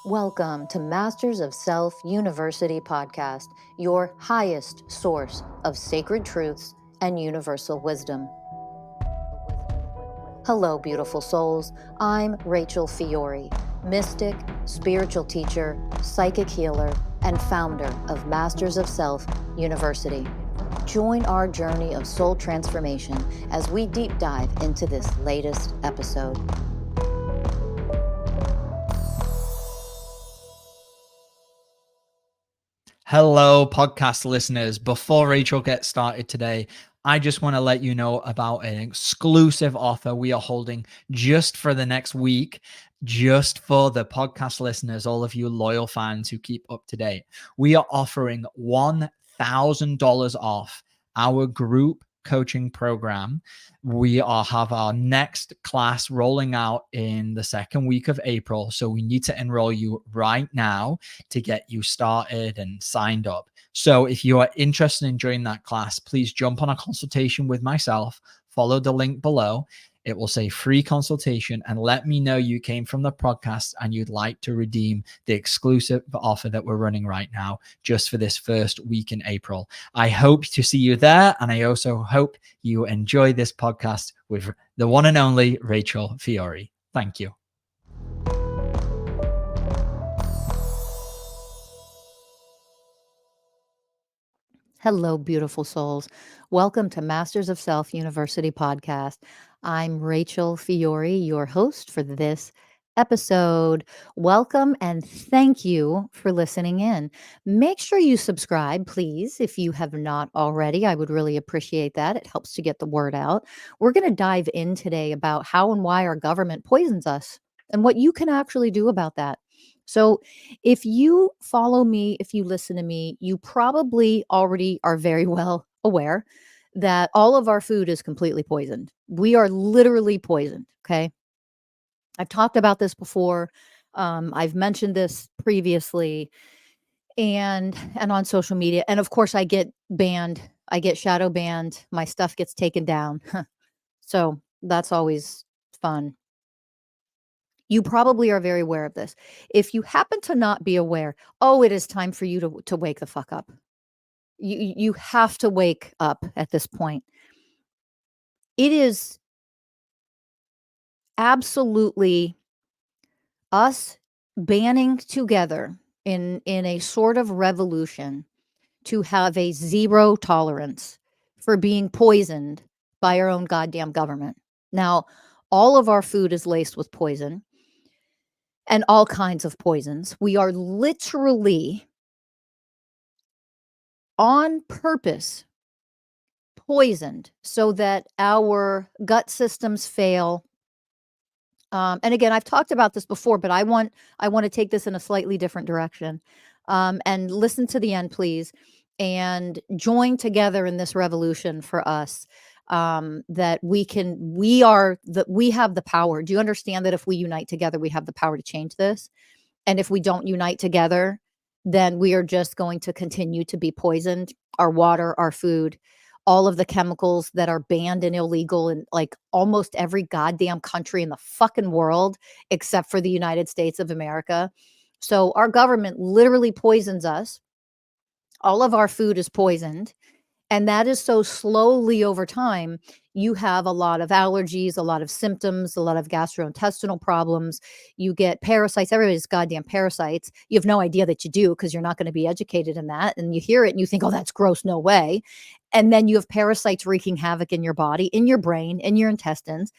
Welcome to Masters of Self University podcast, your highest source of sacred truths and universal wisdom. Hello, beautiful souls. I'm Rachel Fiori, mystic, spiritual teacher, psychic healer, and founder of Masters of Self University. Join our journey of soul transformation as we deep dive into this latest episode. Hello, podcast listeners. Before Rachel gets started today, I just want to let you know about an exclusive offer we are holding just for the next week, just for the podcast listeners, all of you loyal fans who keep up to date. We are offering $1,000 off our group coaching program. We have our next class rolling out in the second week of April. So we need to enroll you right now to get you started and signed up. So if you are interested in joining that class, please jump on a consultation with myself, follow the link below. It will say free consultation, and let me know you came from the podcast and you'd like to redeem the exclusive offer that we're running right now just for this first week in April. I hope to see you there, and I also hope you enjoy this podcast with the one and only Rachel Fiori. Thank you. Hello, beautiful souls. Welcome to Masters of Self University podcast. I'm Rachel Fiori, your host for this episode. Welcome and thank you for listening in. Make sure you subscribe, please, if you have not already. I would really appreciate that. It helps to get the word out. We're going to dive in today about how and why our government poisons us and what you can actually do about that. So, if you follow me, if you listen to me, you probably already are very well aware that all of our food is completely poisoned. We are literally poisoned. Okay. I've talked about this before. I've mentioned this previously and on social media. And of course, I get banned. I get shadow banned. My stuff gets taken down. So that's always fun. You probably are very aware of this. If you happen to not be aware, it is time for you to wake the fuck up. You have to wake up at this point. It is absolutely us banding together in a sort of revolution to have a zero tolerance for being poisoned by our own goddamn government. Now, all of our food is laced with poison. And all kinds of poisons. We are literally on purpose poisoned so that our gut systems fail. And again, I've talked about this before, but I want to take this in a slightly different direction. And listen to the end, please, and join together in this revolution for us. That we have the power. Do you understand that if we unite together, we have the power to change this? And if we don't unite together, then we are just going to continue to be poisoned. Our water, our food, all of the chemicals that are banned and illegal in like almost every goddamn country in the fucking world, except for the United States of America. So our government literally poisons us. All of our food is poisoned. And that is so slowly over time, you have a lot of allergies, a lot of symptoms, a lot of gastrointestinal problems. You get parasites. Everybody's goddamn parasites. You have no idea that you do because you're not going to be educated in that. And you hear it and you think, oh, that's gross. No way. And then you have parasites wreaking havoc in your body, in your brain, in your intestines.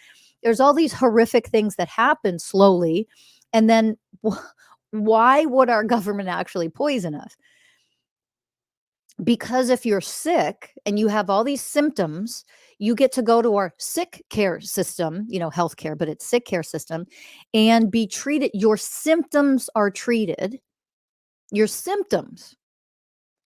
There's all these horrific things that happen slowly. And then why would our government actually poison us? Because if you're sick and you have all these symptoms, you get to go to our sick care system, healthcare, but it's sick care system, and be treated. Your symptoms are treated. Your symptoms.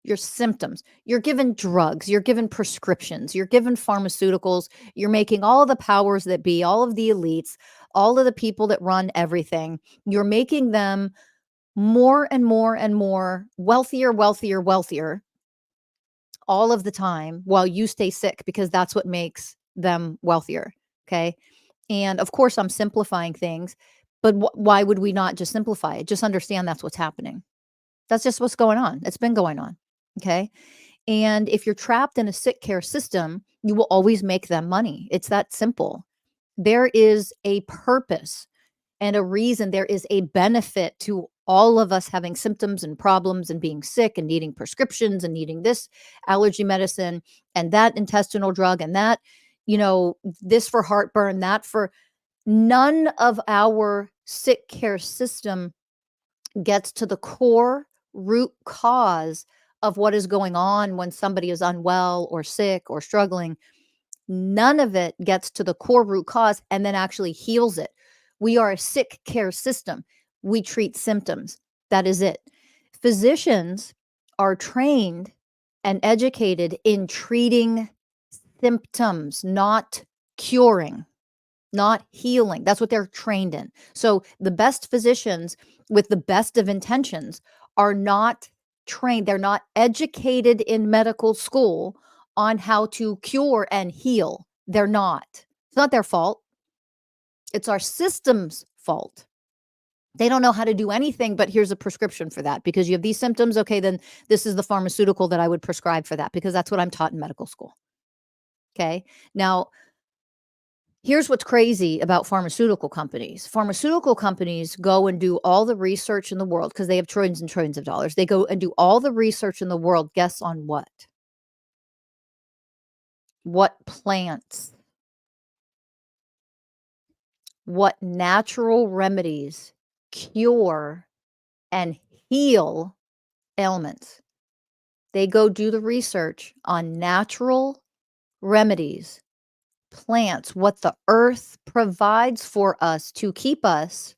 You're given drugs. You're given prescriptions. You're given pharmaceuticals. You're making all of the powers that be, all of the elites, all of the people that run everything. You're making them more and more and more wealthier all of the time while you stay sick, because that's what makes them wealthier. Okay. And of course, I'm simplifying things, But why would we not just simplify it? Just understand that's what's happening. That's just what's going on. It's been going on. Okay. And if you're trapped in a sick care system, you will always make them money. It's that simple. There is a purpose and a reason. There is a benefit to all of us having symptoms and problems and being sick and needing prescriptions and needing this allergy medicine and that intestinal drug and that, this for heartburn, that for none of our sick care system gets to the core root cause of what is going on when somebody is unwell or sick or struggling. None of it gets to the core root cause and then actually heals it. We are a sick care system. We treat symptoms. That is it. Physicians are trained and educated in treating symptoms, not curing, not healing. That's what they're trained in. So the best physicians with the best of intentions are not trained. They're not educated in medical school on how to cure and heal. They're not. It's not their fault. It's our system's fault. They don't know how to do anything, but here's a prescription for that because you have these symptoms. Okay, then this is the pharmaceutical that I would prescribe for that because that's what I'm taught in medical school. Okay. Now, here's what's crazy about pharmaceutical companies. Pharmaceutical companies go and do all the research in the world because they have trillions and trillions of dollars. They go and do all the research in the world. Guess on what? What plants? What natural remedies cure and heal ailments? They go do the research on natural remedies, plants, what the earth provides for us to keep us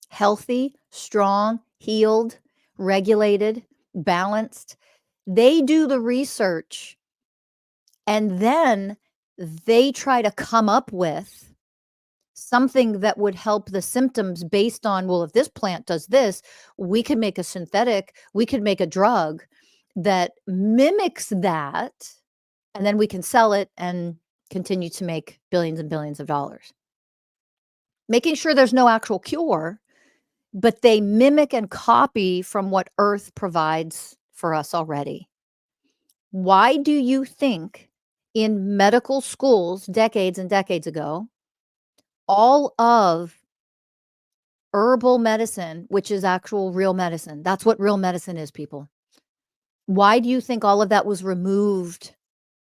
healthy, strong, healed, regulated, balanced. They do the research and then they try to come up with something that would help the symptoms based on, well, if this plant does this, we could make a synthetic, we could make a drug that mimics that, and then we can sell it and continue to make billions and billions of dollars. Making sure there's no actual cure, but they mimic and copy from what Earth provides for us already. Why do you think in medical schools decades and decades ago, all of herbal medicine, which is actual real medicine, that's what real medicine is, people. Why do you think all of that was removed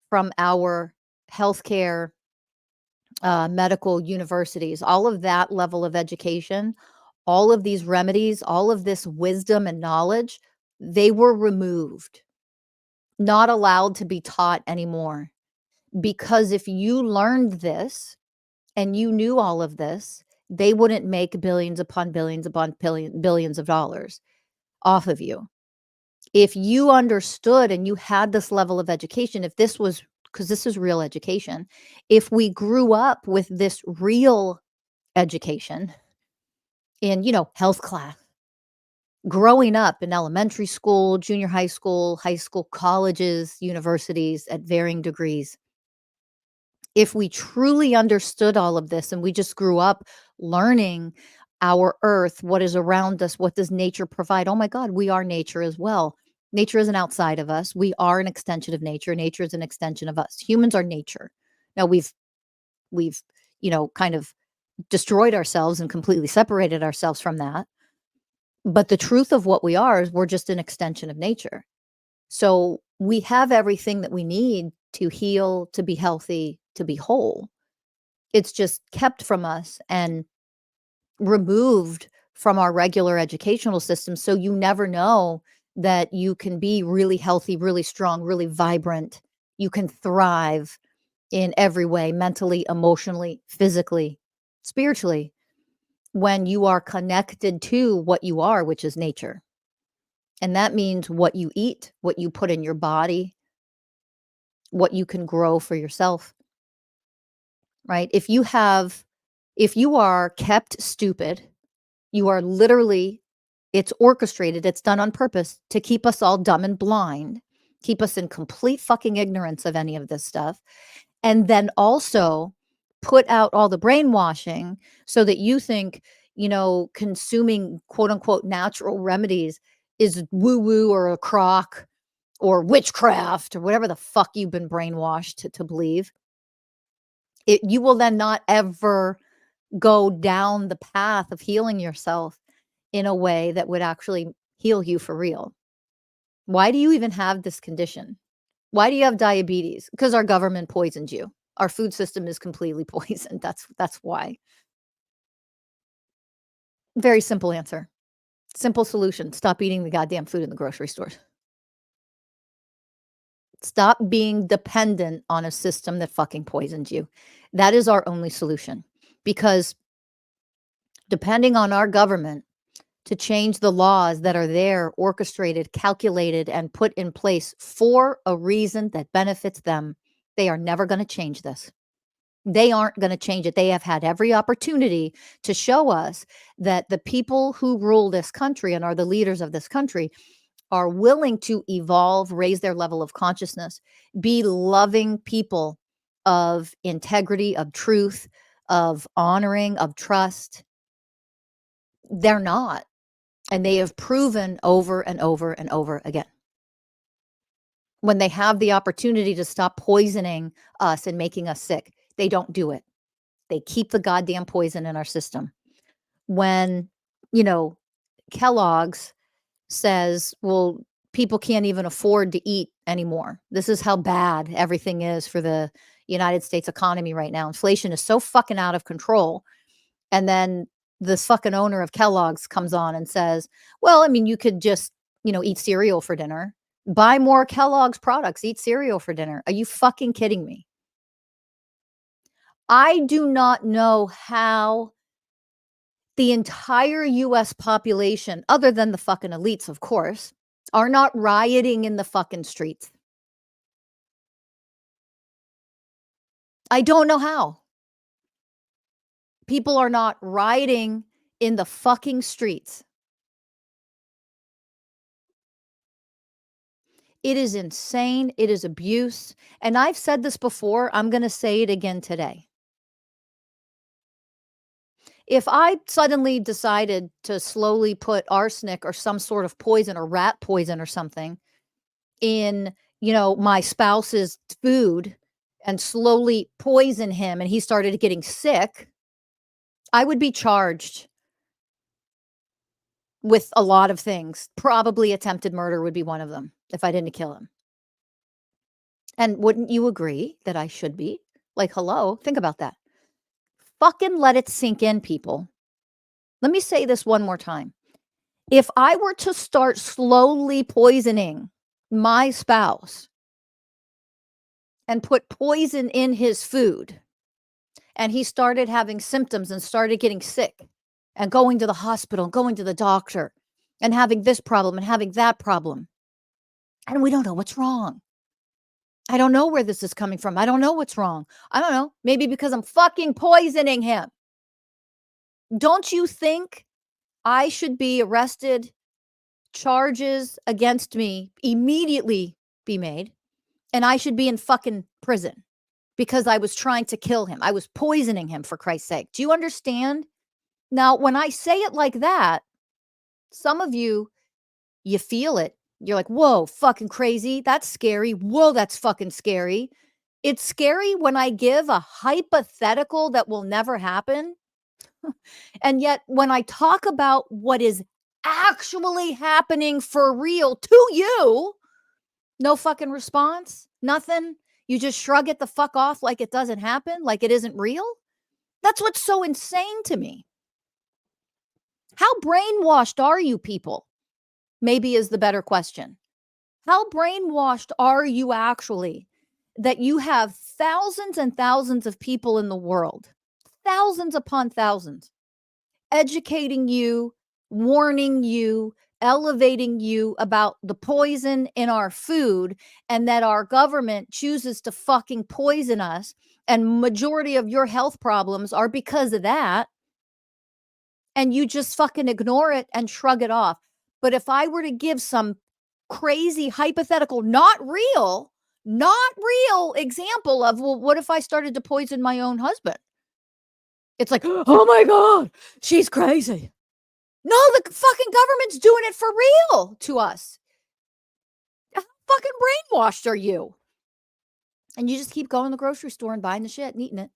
from our healthcare, medical universities, all of that level of education, all of these remedies, all of this wisdom and knowledge, they were removed, not allowed to be taught anymore. Because if you learned this and you knew all of this, they wouldn't make billions upon billions of dollars off of you. If you understood and you had this level of education, if this was, because this is real education, if we grew up with this real education in, health class, growing up in elementary school, junior high school, colleges, universities at varying degrees, if we truly understood all of this and we just grew up learning our earth, what is around us, what does nature provide? Oh my God, we are nature as well. Nature isn't outside of us. We are an extension of nature. Nature is an extension of us. Humans are nature. Now we've kind of destroyed ourselves and completely separated ourselves from that. But the truth of what we are is we're just an extension of nature. So we have everything that we need to heal, to be healthy, to be whole. It's just kept from us and removed from our regular educational system. So you never know that you can be really healthy, really strong, really vibrant. You can thrive in every way, mentally, emotionally, physically, spiritually, when you are connected to what you are, which is nature. And that means what you eat, what you put in your body, what you can grow for yourself, right? If you are kept stupid, you are literally, it's orchestrated, it's done on purpose to keep us all dumb and blind, keep us in complete fucking ignorance of any of this stuff, and then also put out all the brainwashing so that you think, consuming quote unquote natural remedies is woo woo or a crock or witchcraft or whatever the fuck you've been brainwashed to believe. You will then not ever go down the path of healing yourself in a way that would actually heal you for real. Why do you even have this condition? Why do you have diabetes? Because our government poisoned you. Our food system is completely poisoned. That's why. Very simple answer. Simple solution. Stop eating the goddamn food in the grocery stores. Stop being dependent on a system that fucking poisoned you. That is our only solution. Because depending on our government to change the laws that are there, orchestrated, calculated, and put in place for a reason that benefits them, they are never going to change this. They aren't going to change it. They have had every opportunity to show us that the people who rule this country and are the leaders of this country are willing to evolve, raise their level of consciousness, be loving people of integrity, of truth, of honoring, of trust. They're not. And they have proven over and over and over again. When they have the opportunity to stop poisoning us and making us sick, they don't do it. They keep the goddamn poison in our system. When, Kellogg's says, well, people can't even afford to eat anymore. This is how bad everything is for the United States economy right now. Inflation is so fucking out of control. And then this fucking owner of Kellogg's comes on and says, well, I mean, you could just, eat cereal for dinner. Buy more Kellogg's products, eat cereal for dinner. Are you fucking kidding me? I do not know how the entire US population, other than the fucking elites, of course, are not rioting in the fucking streets. I don't know how. People are not rioting in the fucking streets. It is insane. It is abuse. And I've said this before. I'm going to say it again today. If I suddenly decided to slowly put arsenic or some sort of poison or rat poison or something in, my spouse's food and slowly poison him and he started getting sick, I would be charged with a lot of things. Probably attempted murder would be one of them if I didn't kill him. And wouldn't you agree that I should be? Like, hello, think about that. Fucking let it sink in, people. Let me say this one more time. If I were to start slowly poisoning my spouse and put poison in his food, and he started having symptoms and started getting sick and going to the hospital, going to the doctor and having this problem and having that problem, and we don't know what's wrong. I don't know where this is coming from. I don't know what's wrong. I don't know. Maybe because I'm fucking poisoning him. Don't you think I should be arrested, charges against me immediately be made, and I should be in fucking prison because I was trying to kill him? I was poisoning him, for Christ's sake. Do you understand? Now, when I say it like that, some of you feel it. You're like, whoa, fucking crazy. That's scary. Whoa, that's fucking scary. It's scary when I give a hypothetical that will never happen. And yet, when I talk about what is actually happening for real to you, no fucking response, nothing. You just shrug it the fuck off like it doesn't happen, like it isn't real. That's what's so insane to me. How brainwashed are you people? Maybe is the better question. How brainwashed are you actually that you have thousands and thousands of people in the world, thousands upon thousands, educating you, warning you, elevating you about the poison in our food, and that our government chooses to fucking poison us, and majority of your health problems are because of that, and you just fucking ignore it and shrug it off. But if I were to give some crazy hypothetical, not real example of, well, what if I started to poison my own husband? It's like, oh my God, she's crazy. No, the fucking government's doing it for real to us. How fucking brainwashed are you? And you just keep going to the grocery store and buying the shit and eating it.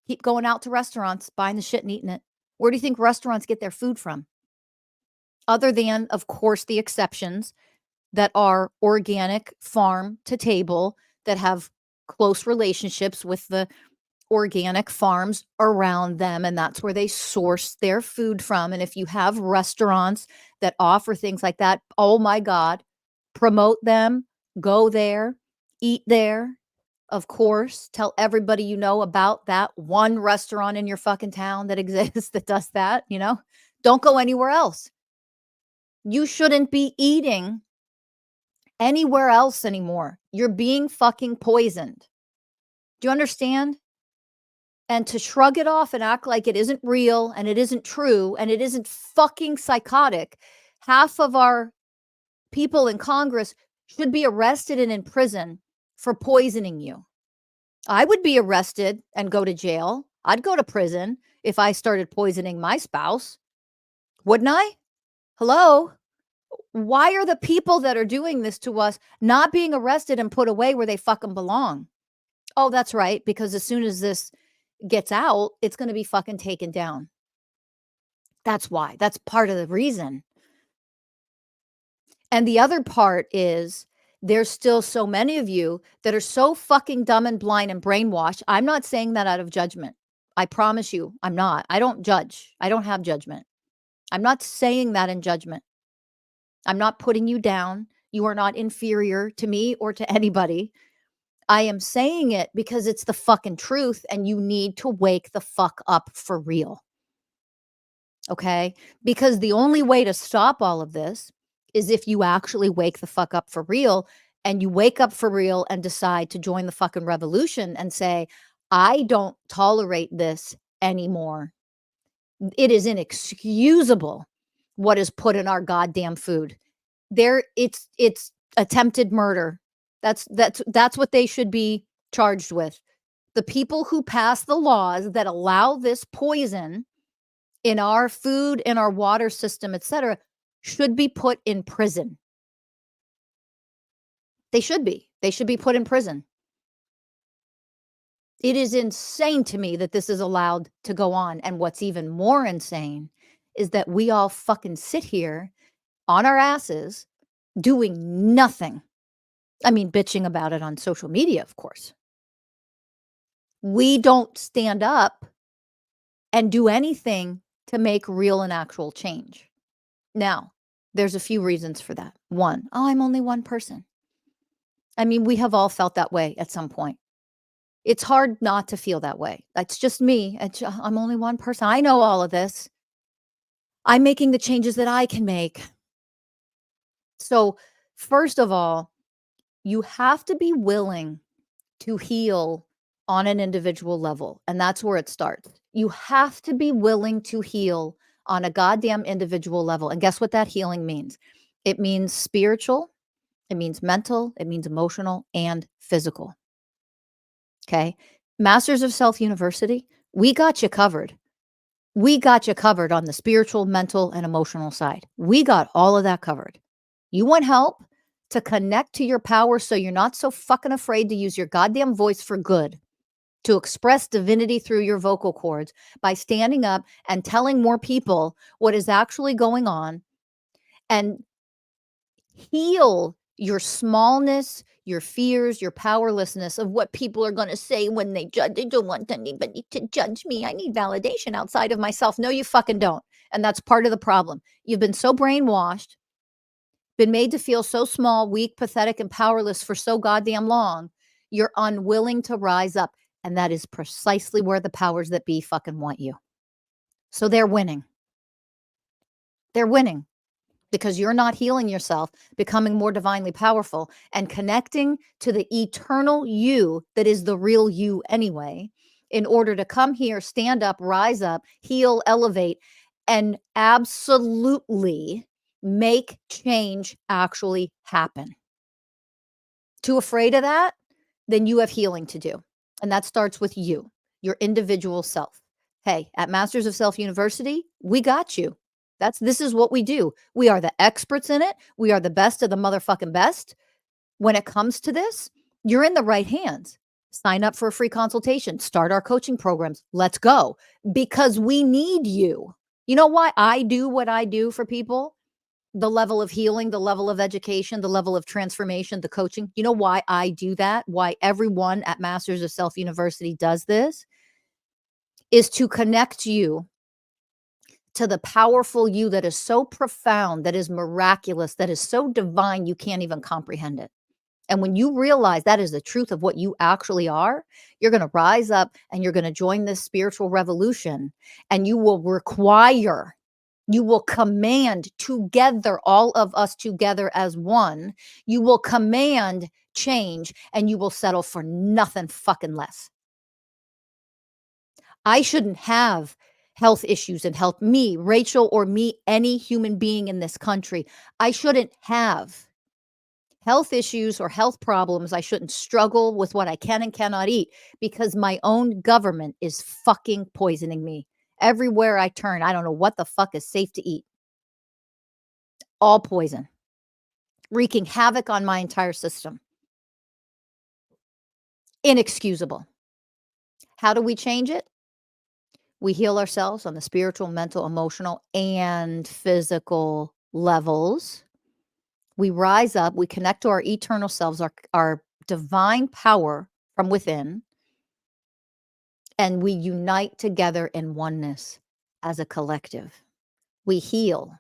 Keep going out to restaurants, buying the shit and eating it. Where do you think restaurants get their food from? Other than, of course, the exceptions that are organic, farm to table, that have close relationships with the organic farms around them, and that's where they source their food from. And if you have restaurants that offer things like that, oh my God, promote them, go there, eat there. Of course, tell everybody you know about that one restaurant in your fucking town that exists that does that, you know? Don't go anywhere else. You shouldn't be eating anywhere else anymore. You're being fucking poisoned. Do you understand? And to shrug it off and act like it isn't real and it isn't true and it isn't fucking psychotic. Half of our people in Congress should be arrested and in prison for poisoning you. I would be arrested and go to jail. I'd go to prison if I started poisoning my spouse. Wouldn't I? Hello? Why are the people that are doing this to us not being arrested and put away where they fucking belong? Oh, that's right. Because as soon as this gets out, it's going to be fucking taken down. That's why. That's part of the reason. And the other part is there's still so many of you that are so fucking dumb and blind and brainwashed. I'm not saying that out of judgment. I promise you, I'm not. I don't judge. I don't have judgment. I'm not saying that in judgment. I'm not putting you down. You are not inferior to me or to anybody. I am saying it because it's the fucking truth and you need to wake the fuck up for real. Okay? Because the only way to stop all of this is if you actually wake the fuck up for real, and you wake up for real and decide to join the fucking revolution and say, I don't tolerate this anymore. It is inexcusable what is put in our goddamn food. It's attempted murder. That's what they should be charged with. The people who pass the laws that allow this poison in our food, in our water system, etc., should be put in prison. They should be. They should be put in prison. It is insane to me that this is allowed to go on. And what's even more insane is that we all fucking sit here on our asses doing nothing. I mean, bitching about it on social media, of course. We don't stand up and do anything to make real and actual change. Now, there's a few reasons for that. One, oh, I'm only one person. I mean, we have all felt that way at some point. It's hard not to feel that way. That's just me. I'm only one person. I know all of this. I'm making the changes that I can make. So, first of all, you have to be willing to heal on an individual level. And that's where it starts. You have to be willing to heal on a goddamn individual level. And guess what that healing means? It means spiritual, it means mental, it means emotional, and physical. Okay. Masters of Self University, we got you covered. We got you covered on the spiritual, mental, and emotional side. We got all of that covered. You want help to connect to your power so you're not so fucking afraid to use your goddamn voice for good, to express divinity through your vocal cords by standing up and telling more people what is actually going on, and heal your smallness, your fears, your powerlessness of what people are going to say when they judge. They don't want anybody to judge me. I need validation outside of myself. No, you fucking don't. And that's part of the problem. You've been so brainwashed, been made to feel so small, weak, pathetic, and powerless for so goddamn long. You're unwilling to rise up. And that is precisely where the powers that be fucking want you. So they're winning. They're winning because you're not healing yourself, becoming more divinely powerful, and connecting to the eternal you that is the real you anyway, in order to come here, stand up, rise up, heal, elevate, and absolutely make change actually happen. Too afraid of that? Then you have healing to do. And that starts with you, your individual self. Hey, at Masters of Self University, we got you. This is what we do. We are the experts in it. We are the best of the motherfucking best. When it comes to this, you're in the right hands. Sign up for a free consultation. Start our coaching programs. Let's go. Because we need you. You know why I do what I do for people? The level of healing, the level of education, the level of transformation, the coaching. You know why I do that? Why everyone at Masters of Self University does this? Is to connect you to the powerful you that is so profound, that is miraculous, that is so divine, you can't even comprehend it. And when you realize that is the truth of what you actually are, you're going to rise up and you're going to join this spiritual revolution, and you will require, you will command together, all of us together as one, you will command change, and you will settle for nothing fucking less. I shouldn't have health issues and health, me, Rachel, or me, any human being in this country. I shouldn't have health issues or health problems. I shouldn't struggle with what I can and cannot eat because my own government is fucking poisoning me. Everywhere I turn, I don't know what the fuck is safe to eat. All poison, wreaking havoc on my entire system. Inexcusable. How do we change it? We heal ourselves on the spiritual, mental, emotional, and physical levels. We rise up, we connect to our eternal selves, our divine power from within, and we unite together in oneness as a collective. We heal.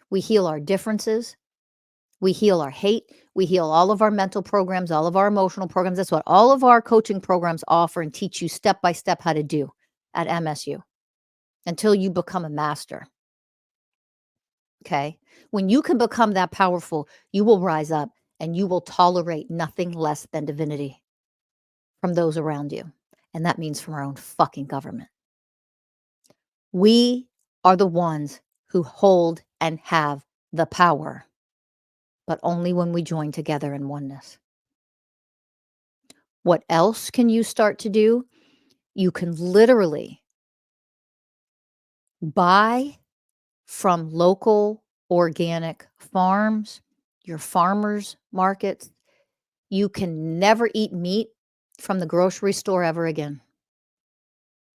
We heal our differences. We heal our hate. We heal all of our mental programs, all of our emotional programs. That's what all of our coaching programs offer and teach you step by step how to do at MSU until you become a master. Okay? When you can become that powerful, you will rise up and you will tolerate nothing less than divinity from those around you. And that means from our own fucking government. We are the ones who hold and have the power, but only when we join together in oneness. What else can you start to do? You can literally buy from local organic farms, your farmers markets. You can never eat meat from the grocery store ever again.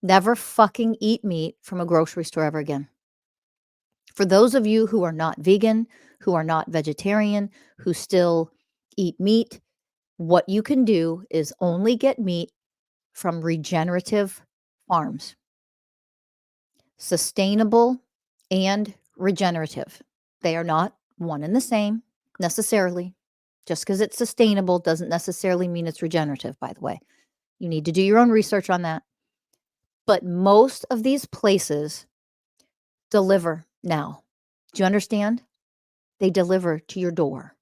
Never fucking eat meat from a grocery store ever again. For those of you who are not vegan, who are not vegetarian, who still eat meat, what you can do is only get meat from regenerative farms. Sustainable and regenerative. They are not one and the same necessarily. Just because it's sustainable doesn't necessarily mean it's regenerative, by the way. You need to do your own research on that. But most of these places deliver now. Do you understand? They deliver to your door.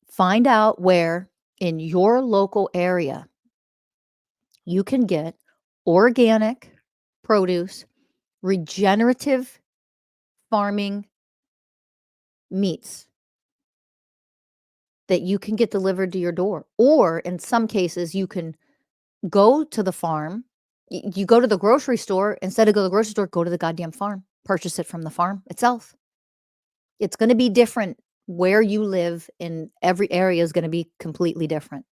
Find out where in your local area you can get organic produce, regenerative farming meats that you can get delivered to your door. Or in some cases, you can go to the farm. You go to the grocery store. Instead of go to the grocery store, go to the goddamn farm. Purchase it from the farm itself. It's going to be different where you live. In every area is going to be completely different.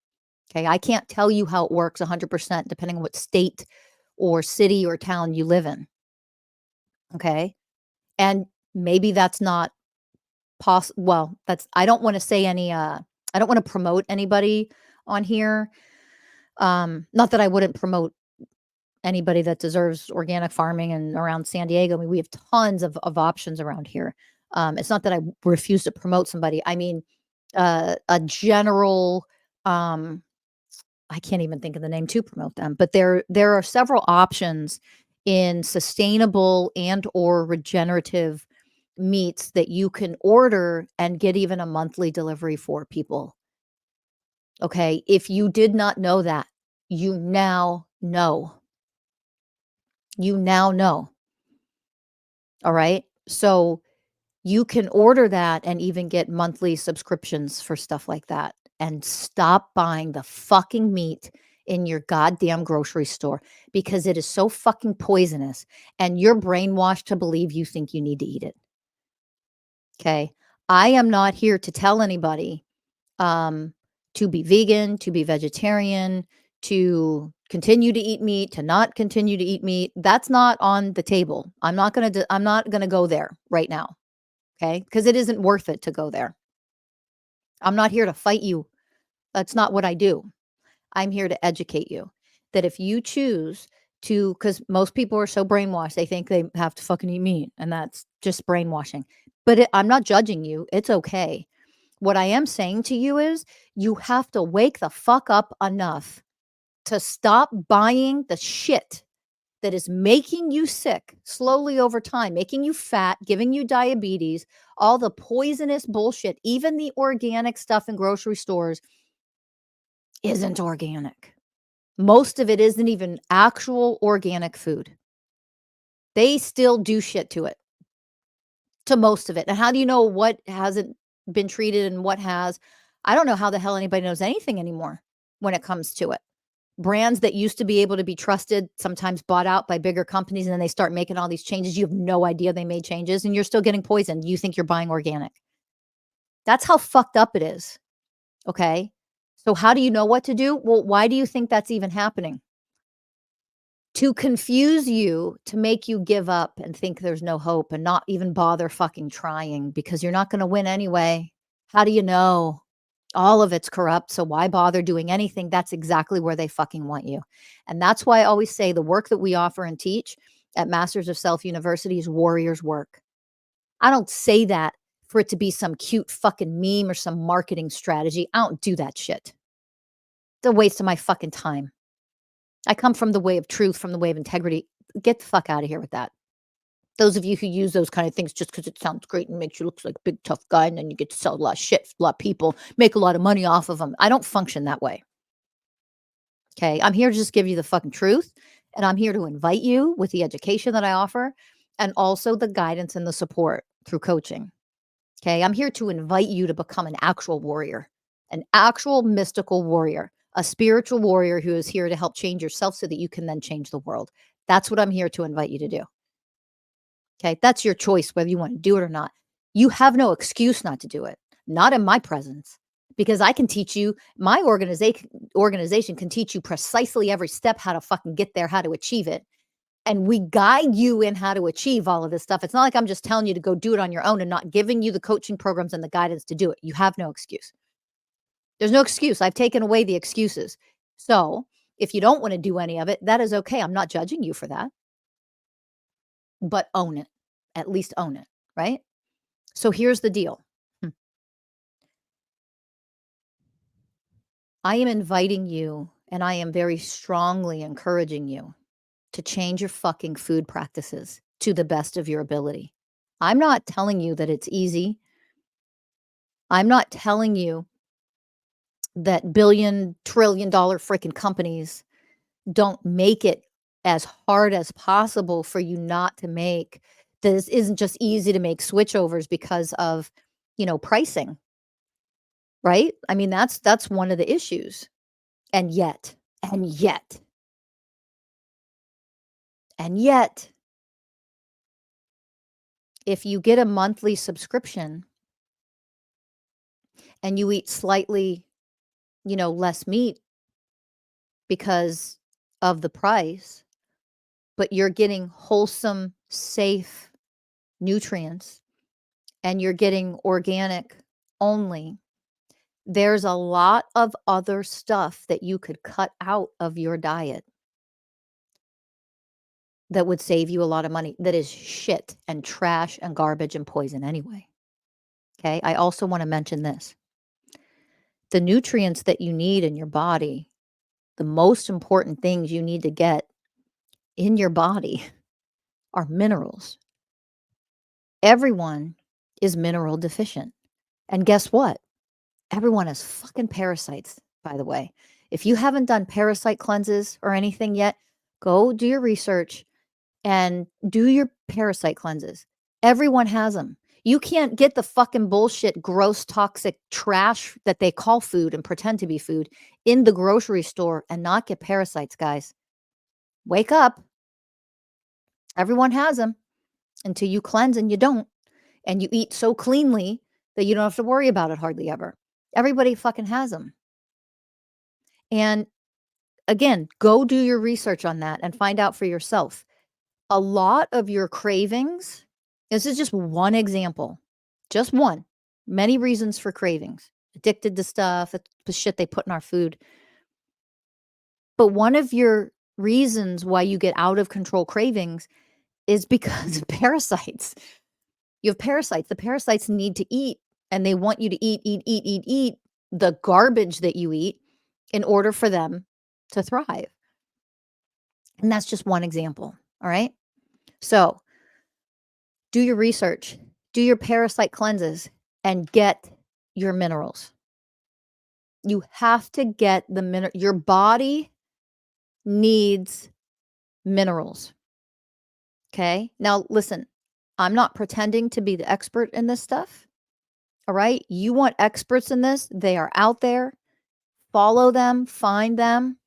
Okay. I can't tell you how it works 100% depending on what state or city or town you live in. Okay. And maybe that's not possible. Well, I don't want to say any, I don't want to promote anybody on here. Not that I wouldn't promote anybody that deserves organic farming and around San Diego. I mean, we have tons of options around here. It's not that I refuse to promote somebody. I mean, a general, I can't even think of the name to promote them, but there are several options in sustainable and or regenerative meats that you can order and get even a monthly delivery for people. Okay. If you did not know that, you now know. You now know. All right. So you can order that and even get monthly subscriptions for stuff like that, and stop buying the fucking meat in your goddamn grocery store because it is so fucking poisonous and you're brainwashed to believe you think you need to eat it. Okay. I am not here to tell anybody to be vegan, to be vegetarian, to continue to eat meat, to not continue to eat meat. That's not on the table. I'm not going to go there right now. Okay? Because it isn't worth it to go there. I'm not here to fight you. That's not what I do. I'm here to educate you that if you choose to, because most people are so brainwashed, they think they have to fucking eat meat, and that's just brainwashing. But I'm not judging you. It's okay. What I am saying to you is you have to wake the fuck up enough to stop buying the shit that is making you sick slowly over time, making you fat, giving you diabetes, all the poisonous bullshit, even the organic stuff in grocery stores isn't organic. Most of it isn't even actual organic food. They still do shit to it, to most of it. And how do you know what hasn't been treated and what has? I don't know how the hell anybody knows anything anymore when it comes to it. Brands that used to be able to be trusted, sometimes bought out by bigger companies, and then they start making all these changes. You have no idea they made changes, and you're still getting poisoned. You think you're buying organic. That's how fucked up it is. Okay. So how do you know what to do? Well, why do you think that's even happening? To confuse you, to make you give up and think there's no hope and not even bother fucking trying because you're not going to win anyway. How do you know? All of it's corrupt. So why bother doing anything? That's exactly where they fucking want you. And that's why I always say the work that we offer and teach at Masters of Self University is warriors work. I don't say that for it to be some cute fucking meme or some marketing strategy. I don't do that shit. It's a waste of my fucking time. I come from the way of truth, from the way of integrity. Get the fuck out of here with that. Those of you who use those kind of things just because it sounds great and makes you look like a big tough guy, and then you get to sell a lot of shit, a lot of people, make a lot of money off of them. I don't function that way. Okay. I'm here to just give you the fucking truth. And I'm here to invite you with the education that I offer and also the guidance and the support through coaching. Okay. I'm here to invite you to become an actual warrior, an actual mystical warrior, a spiritual warrior who is here to help change yourself so that you can then change the world. That's what I'm here to invite you to do. Okay. That's your choice, whether you want to do it or not. You have no excuse not to do it, not in my presence, because I can teach you, my organization can teach you precisely every step how to fucking get there, how to achieve it. And we guide you in how to achieve all of this stuff. It's not like I'm just telling you to go do it on your own and not giving you the coaching programs and the guidance to do it. You have no excuse. There's no excuse. I've taken away the excuses. So if you don't want to do any of it, that is okay. I'm not judging you for that. But own it. At least own it, right? So here's the deal. I am inviting you, and I am very strongly encouraging you to change your fucking food practices to the best of your ability. I'm not telling you that it's easy. I'm not telling you that billion, trillion dollar freaking companies don't make it as hard as possible for you not to make. This isn't just easy to make switchovers because of, pricing, right? I mean, that's one of the issues. And yet, if you get a monthly subscription and you eat slightly, less meat because of the price, but you're getting wholesome, safe nutrients and you're getting organic only, there's a lot of other stuff that you could cut out of your diet that would save you a lot of money, that is shit and trash and garbage and poison anyway. Okay. I also want to mention this. The nutrients that you need in your body, the most important things you need to get in your body are minerals. Everyone is mineral deficient. And guess what? Everyone has fucking parasites, by the way. If you haven't done parasite cleanses or anything yet, go do your research and do your parasite cleanses. Everyone has them. You can't get the fucking bullshit, gross, toxic trash that they call food and pretend to be food in the grocery store and not get parasites, guys. Wake up. Everyone has them until you cleanse and you don't. And you eat so cleanly that you don't have to worry about it hardly ever. Everybody fucking has them. And again, go do your research on that and find out for yourself. A lot of your cravings, this is just one example, just one. Many reasons for cravings. Addicted to stuff, the shit they put in our food. But one of your reasons why you get out of control cravings is because of parasites. You have parasites. The parasites need to eat, and they want you to eat the garbage that you eat in order for them to thrive. And that's just one example. All right. So do your research, do your parasite cleanses, and get your minerals. You have to get the your body needs minerals. Okay. Now, listen, I'm not pretending to be the expert in this stuff. All right. You want experts in this? They are out there. Follow them, find them,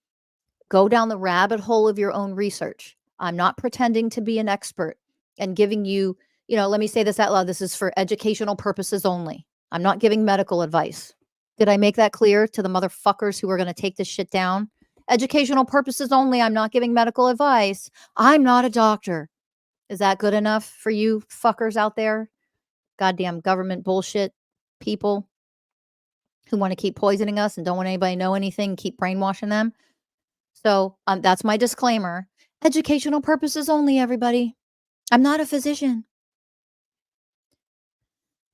go down the rabbit hole of your own research. I'm not pretending to be an expert and giving you, let me say this out loud. This is for educational purposes only. I'm not giving medical advice. Did I make that clear to the motherfuckers who are going to take this shit down? Educational purposes only. I'm not giving medical advice. I'm not a doctor. Is that good enough for you fuckers out there? Goddamn government bullshit people who want to keep poisoning us and don't want anybody to know anything, keep brainwashing them. So that's my disclaimer. Educational purposes only, everybody. I'm not a physician.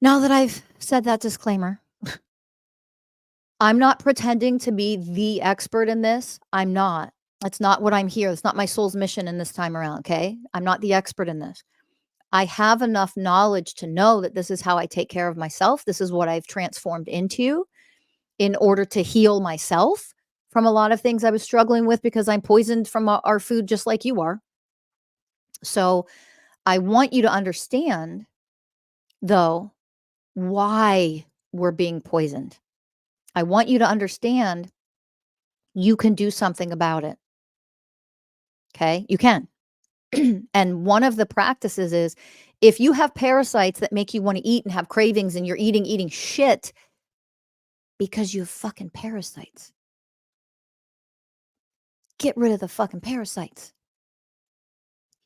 Now that I've said that disclaimer, I'm not pretending to be the expert in this. I'm not. That's not what I'm here. It's not my soul's mission in this time around, okay? I'm not the expert in this. I have enough knowledge to know that this is how I take care of myself. This is what I've transformed into in order to heal myself from a lot of things I was struggling with because I'm poisoned from our food just like you are. So I want you to understand, though, why we're being poisoned. I want you to understand you can do something about it. Okay? You can. And one of the practices is if you have parasites that make you want to eat and have cravings and you're eating shit because you have fucking parasites. Get rid of the fucking parasites.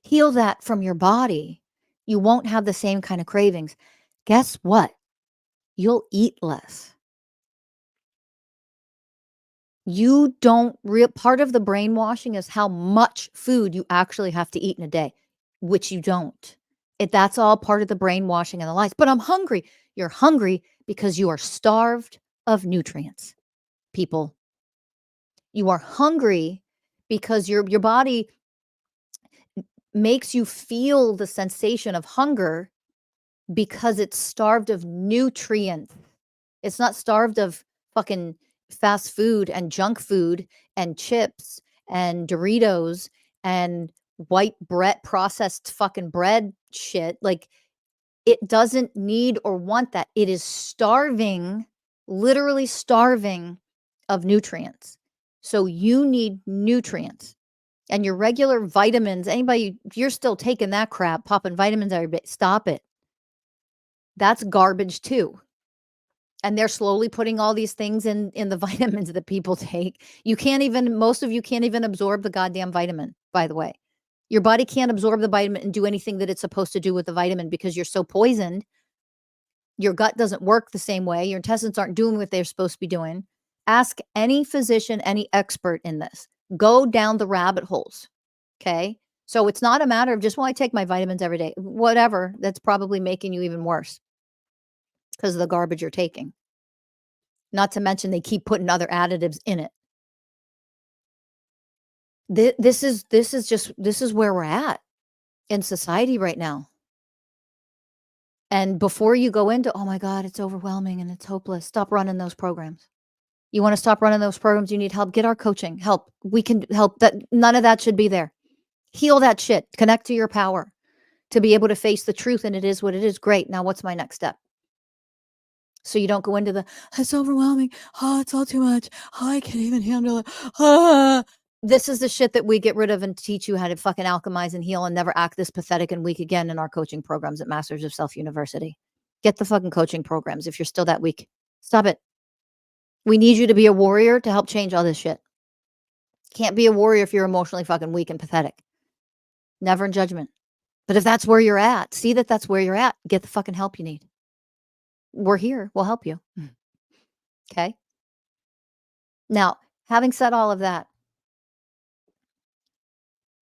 Heal that from your body. You won't have the same kind of cravings. Guess what? You'll eat less. You don't part of the brainwashing is how much food you actually have to eat in a day, which you don't. That's all part of the brainwashing and the lies. But I'm hungry. You're hungry because you are starved of nutrients, people. You are hungry because your body makes you feel the sensation of hunger because it's starved of nutrients. It's not starved of fucking fast food and junk food and chips and Doritos and white bread, processed fucking bread shit. Like, it doesn't need or want that. It is starving, literally starving of nutrients. So you need nutrients. And your regular vitamins, anybody, if you're still taking that crap, popping vitamins every day, stop it. That's garbage too. And they're slowly putting all these things in the vitamins that people take. Most of you can't even absorb the goddamn vitamin, by the way. Your body can't absorb the vitamin and do anything that it's supposed to do with the vitamin because you're so poisoned. Your gut doesn't work the same way. Your intestines aren't doing what they're supposed to be doing. Ask any physician, any expert in this. Go down the rabbit holes. Okay? So it's not a matter of just, I take my vitamins every day. Whatever. That's probably making you even worse because of the garbage you're taking. Not to mention they keep putting other additives in it. This is where we're at in society right now. And before you go into, oh my God, it's overwhelming and it's hopeless, stop running those programs. You want to stop running those programs, you need help, get our coaching, help. We can help. That none of that should be there. Heal that shit. Connect to your power. to be able to face the truth, and it is what it is. Great. Now what's my next step? So you don't go into the, it's overwhelming. Oh, it's all too much. Oh, I can't even handle it. Ah. This is the shit that we get rid of and teach you how to fucking alchemize and heal and never act this pathetic and weak again in our coaching programs at Masters of Self University. Get the fucking coaching programs if you're still that weak. Stop it. We need you to be a warrior to help change all this shit. Can't be a warrior if you're emotionally fucking weak and pathetic. Never in judgment. But if that's where you're at, see that that's where you're at. Get the fucking help you need. We're here. We'll help you. Okay. Now, having said all of that,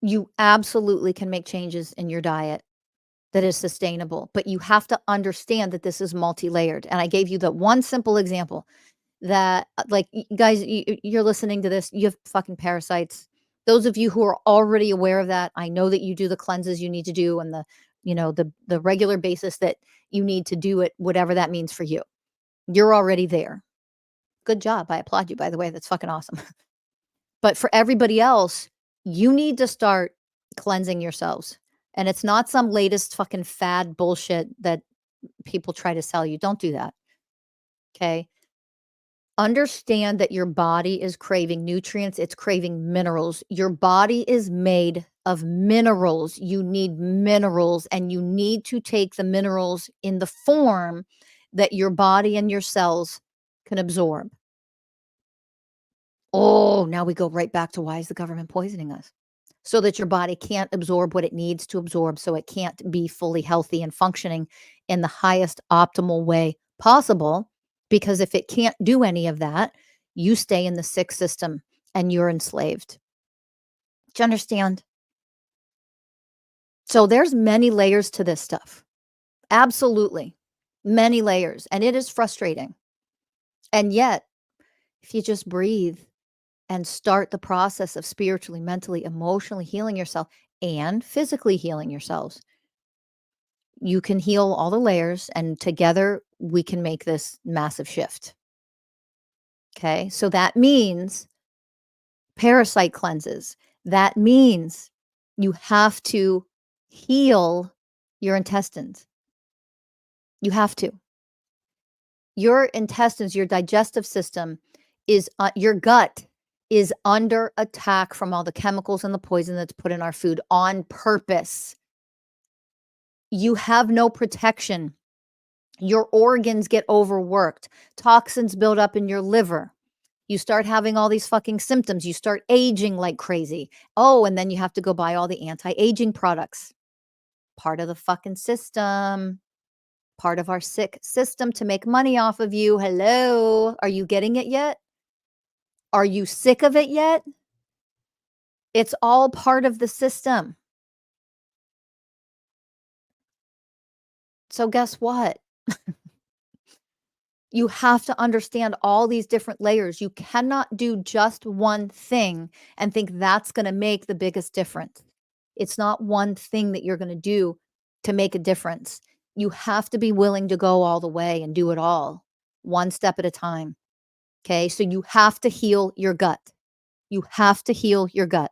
you absolutely can make changes in your diet that is sustainable, but you have to understand that this is multi-layered. And I gave you the one simple example that, like, guys, you're listening to this, you have fucking parasites. Those of you who are already aware of that, I know that you do the cleanses you need to do and the regular basis that you need to do it, whatever that means for you. You're already there. Good job. I applaud you, by the way. That's fucking awesome. But for everybody else, you need to start cleansing yourselves. And it's not some latest fucking fad bullshit that people try to sell you. Don't do that. Okay. Understand that your body is craving nutrients, it's craving minerals. Your body is made of minerals. You need minerals, and you need to take the minerals in the form that your body and your cells can absorb. Oh, now we go right back to, why is the government poisoning us? So that your body can't absorb what it needs to absorb, so it can't be fully healthy and functioning in the highest optimal way possible. Because if it can't do any of that, you stay in the sick system and you're enslaved. Do you understand? So there's many layers to this stuff. Absolutely. Many layers. And it is frustrating. And yet, if you just breathe and start the process of spiritually, mentally, emotionally healing yourself and physically healing yourselves, you can heal all the layers, and together we can make this massive shift. Okay. So that means parasite cleanses. That means you have to heal your intestines. You have to. Your intestines, your digestive system is, your gut is under attack from all the chemicals and the poison that's put in our food on purpose. You have no protection. Your organs get overworked. Toxins build up in your liver. You start having all these fucking symptoms. You start aging like crazy. Oh, and then you have to go buy all the anti-aging products. Part of the fucking system. Part of our sick system to make money off of you. Hello. Are you getting it yet? Are you sick of it yet? It's all part of the system. So guess what? You have to understand all these different layers. You cannot do just one thing and think that's going to make the biggest difference. It's not one thing that you're going to do to make a difference. You have to be willing to go all the way and do it all, one step at a time. Okay. So you have to heal your gut. You have to heal your gut.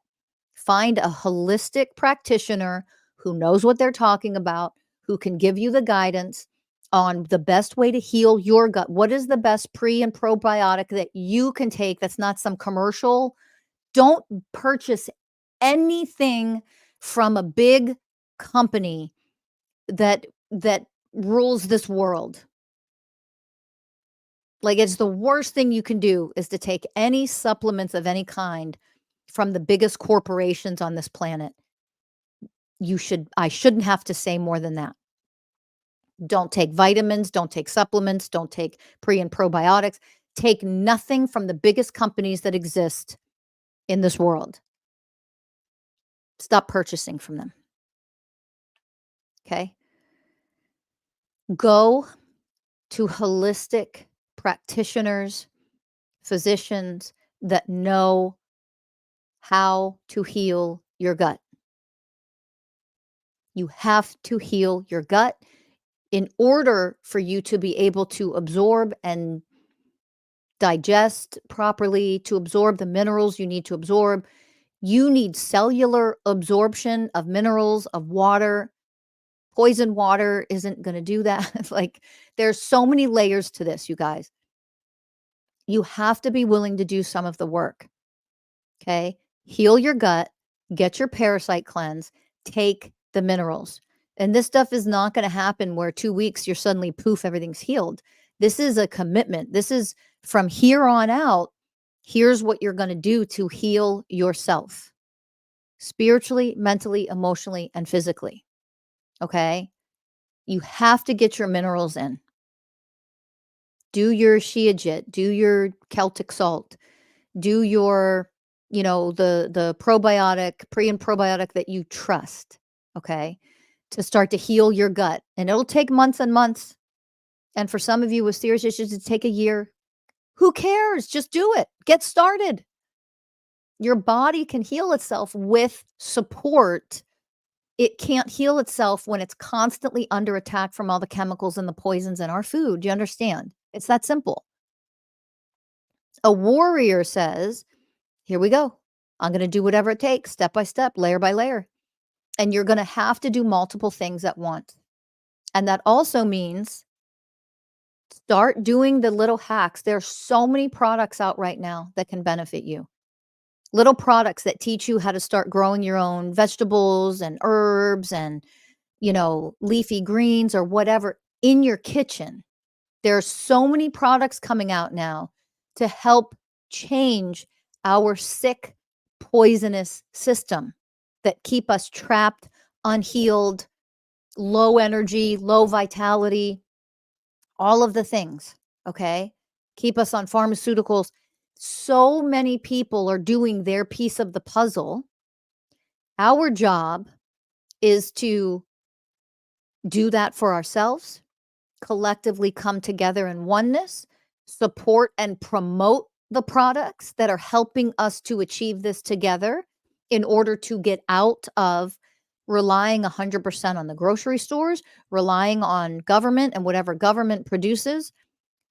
Find a holistic practitioner who knows what they're talking about, who can give you the guidance on the best way to heal your gut. What is the best pre and probiotic that you can take that's not some commercial? Don't purchase anything from a big company that rules this world. Like, it's the worst thing you can do is to take any supplements of any kind from the biggest corporations on this planet. I shouldn't have to say more than that. Don't take vitamins, don't take supplements, don't take pre and probiotics. Take nothing from the biggest companies that exist in this world. Stop purchasing from them. Okay? Go to holistic practitioners, physicians that know how to heal your gut. You have to heal your gut in order for you to be able to absorb and digest properly, to absorb the minerals you need to absorb. You need cellular absorption of minerals, of water. Poison water isn't going to do that. Like, there's so many layers to this, you guys. You have to be willing to do some of the work. Okay. Heal your gut, get your parasite cleanse, take the minerals. And this stuff is not going to happen where 2 weeks you're suddenly poof, everything's healed. This is a commitment. This is from here on out. Here's what you're going to do to heal yourself spiritually, mentally, emotionally, and physically. Okay. You have to get your minerals in. Do your Shiajit, do your Celtic salt, do your, the probiotic, pre and probiotic that you trust, okay, to start to heal your gut. And it'll take months and months. And for some of you with serious issues, it take a year. Who cares? Just do it. Get started. Your body can heal itself with support. It can't heal itself when it's constantly under attack from all the chemicals and the poisons in our food. Do you understand? It's that simple. A warrior says, here we go. I'm going to do whatever it takes, step by step, layer by layer. And you're going to have to do multiple things at once. And that also means start doing the little hacks. There are so many products out right now that can benefit you. Little products that teach you how to start growing your own vegetables and herbs and, leafy greens or whatever in your kitchen. There are so many products coming out now to help change our sick, poisonous system that keep us trapped, unhealed, low energy, low vitality, all of the things, okay? Keep us on pharmaceuticals. So many people are doing their piece of the puzzle. Our job is to do that for ourselves, collectively come together in oneness, support and promote the products that are helping us to achieve this together in order to get out of relying 100% on the grocery stores, relying on government and whatever government produces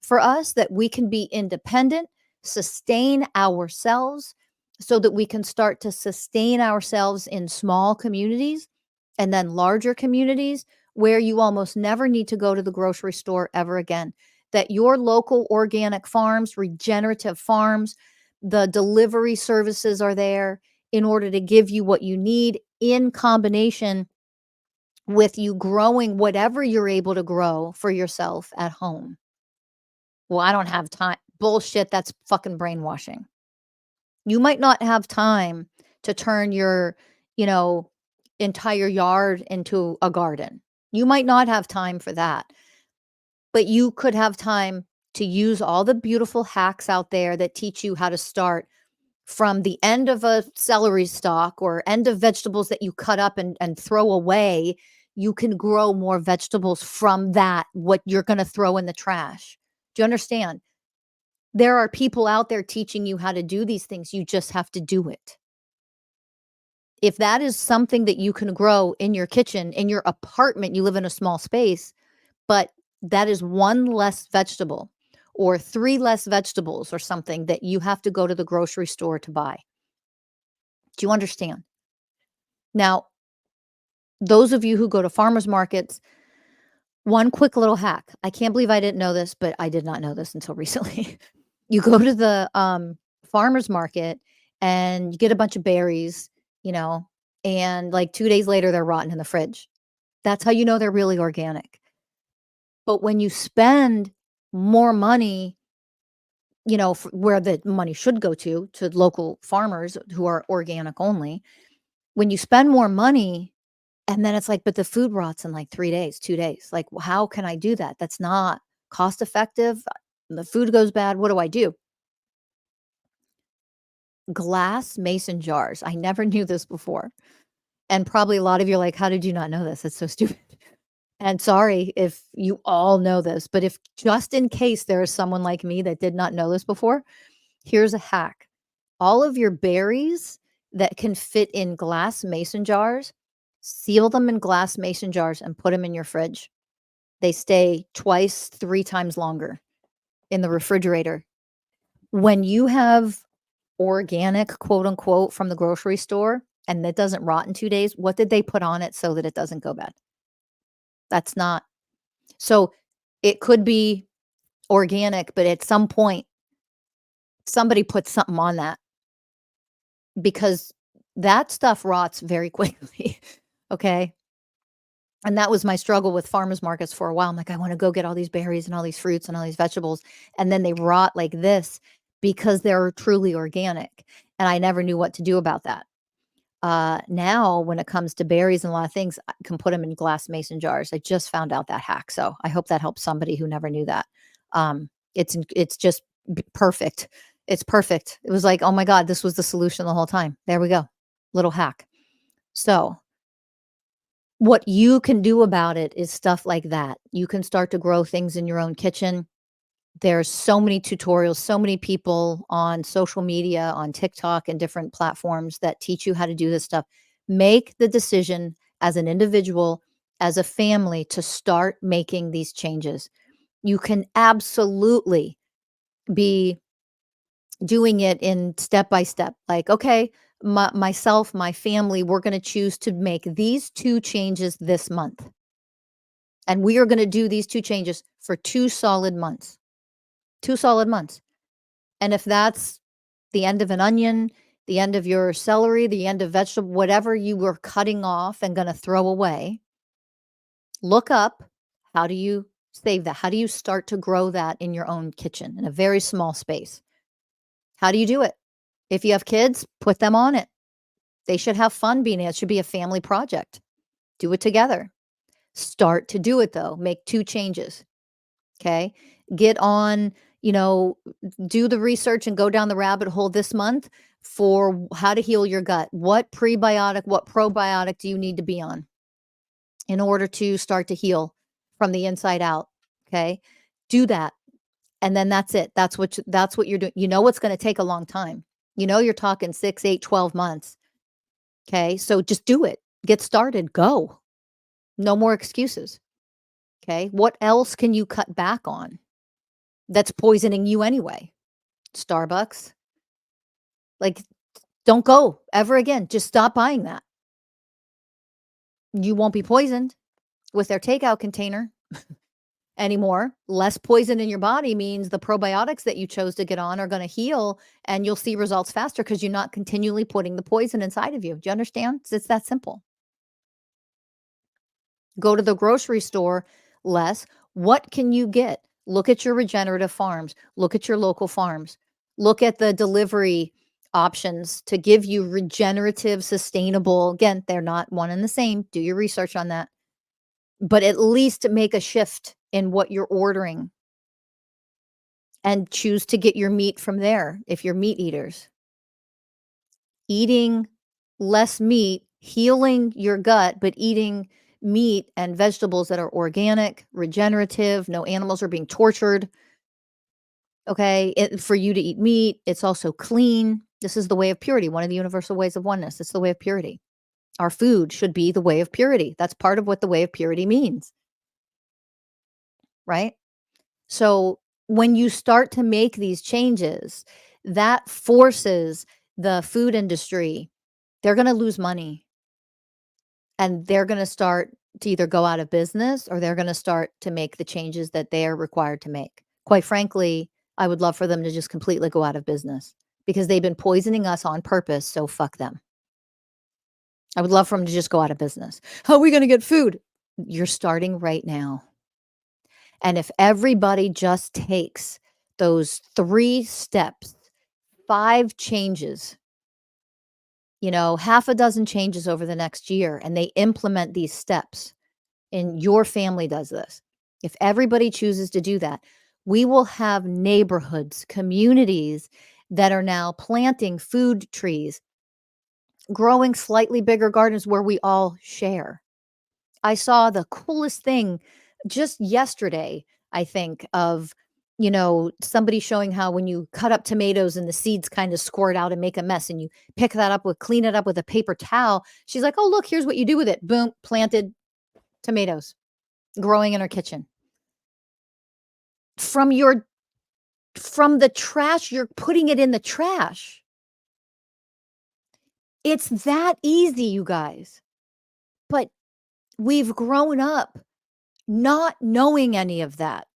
for us, that we can be independent, sustain ourselves so that we can start to sustain ourselves in small communities and then larger communities where you almost never need to go to the grocery store ever again. That your local organic farms, regenerative farms, the delivery services are there in order to give you what you need in combination with you growing whatever you're able to grow for yourself at home. Well, I don't have time. Bullshit. That's fucking brainwashing. You might not have time to turn your, entire yard into a garden. You might not have time for that. But you could have time to use all the beautiful hacks out there that teach you how to start from the end of a celery stalk or end of vegetables that you cut up and throw away. You can grow more vegetables from that, what you're going to throw in the trash. Do you understand? There are people out there teaching you how to do these things. You just have to do it. If that is something that you can grow in your kitchen, in your apartment, you live in a small space, but that is one less vegetable or 3 less vegetables or something that you have to go to the grocery store to buy. Do you understand? Now, those of you who go to farmers markets, one quick little hack. I can't believe I didn't know this, but I did not know this until recently. You go to the farmers market and you get a bunch of berries, and like 2 days later, they're rotten in the fridge. That's how you know they're really organic. But when you spend more money, where the money should go to local farmers who are organic only, when you spend more money and then it's like, but the food rots in like 3 days, 2 days. Like, how can I do that? That's not cost effective. The food goes bad. What do I do? Glass mason jars. I never knew this before. And probably a lot of you are like, how did you not know this? That's so stupid. And sorry if you all know this, but if just in case there is someone like me that did not know this before, here's a hack. All of your berries that can fit in glass mason jars, seal them in glass mason jars and put them in your fridge. They stay 2, 3 times longer in the refrigerator. When you have organic, quote unquote, from the grocery store and that doesn't rot in 2 days, what did they put on it so that it doesn't go bad? That's not. So it could be organic, but at some point, somebody put something on that because that stuff rots very quickly. Okay. And that was my struggle with farmers markets for a while. I'm like, I want to go get all these berries and all these fruits and all these vegetables. And then they rot like this because they're truly organic. And I never knew what to do about that. Now, when it comes to berries and a lot of things, I can put them in glass mason jars. I just found out that hack. So I hope that helps somebody who never knew that. It's just perfect. It's perfect. It was like, oh my God, this was the solution the whole time. There we go. Little hack. So what you can do about it is stuff like that. You can start to grow things in your own kitchen. There's so many tutorials, so many people on social media, on TikTok and different platforms that teach you how to do this stuff. Make the decision as an individual, as a family, to start making these changes. You can absolutely be doing it in step by step. Like, okay, myself, my family, we're going to choose to make these 2 changes this month. And we are going to do these 2 changes for 2 solid months. 2 solid months. And if that's the end of an onion, the end of your celery, the end of vegetable, whatever you were cutting off and going to throw away, look up, how do you save that? How do you start to grow that in your own kitchen in a very small space? How do you do it? If you have kids, put them on it. They should have fun being it. It should be a family project. Do it together. Start to do it though. Make 2 changes. Okay. Get on, do the research and go down the rabbit hole this month for how to heal your gut. What prebiotic, what probiotic do you need to be on in order to start to heal from the inside out? Okay. Do that. And then that's it. That's what you're doing. You know, it's going to take a long time. You're talking 6, 8, 12 months. Okay. So just do it. Get started. Go. No more excuses. Okay. What else can you cut back on that's poisoning you anyway? Starbucks. Like, don't go ever again. Just stop buying that. You won't be poisoned with their takeout container anymore. Less poison in your body means the probiotics that you chose to get on are going to heal and you'll see results faster because you're not continually putting the poison inside of you. Do you understand? It's that simple. Go to the grocery store less. What can you get? Look at your regenerative farms. Look at your local farms. Look at the delivery options to give you regenerative, sustainable. Again, they're not one and the same. Do your research on that. But at least make a shift in what you're ordering and choose to get your meat from there if you're meat eaters. Eating less meat, healing your gut, but eating meat and vegetables that are organic, regenerative, no animals are being tortured. Okay. For you to eat meat, it's also clean. This is the way of purity, one of the universal ways of oneness. It's the way of purity. Our food should be the way of purity. That's part of what the way of purity means. Right? So when you start to make these changes, that forces the food industry, they're going to lose money and they're going to start to either go out of business or they're going to start to make the changes that they are required to make. Quite frankly, I would love for them to just completely go out of business because they've been poisoning us on purpose. So fuck them. I would love for them to just go out of business. How are we going to get food? You're starting right now. And if everybody just takes those 3 steps, 5 changes, half a dozen changes over the next year, and they implement these steps, and your family does this. If everybody chooses to do that, we will have neighborhoods, communities that are now planting food trees, growing slightly bigger gardens where we all share. I saw the coolest thing just yesterday, I think, of, somebody showing how when you cut up tomatoes and the seeds kind of squirt out and make a mess and you pick that up clean it up with a paper towel. She's like, oh, look, here's what you do with it. Boom, planted tomatoes growing in her kitchen. From the trash, you're putting it in the trash. It's that easy, you guys. But we've grown up not knowing any of that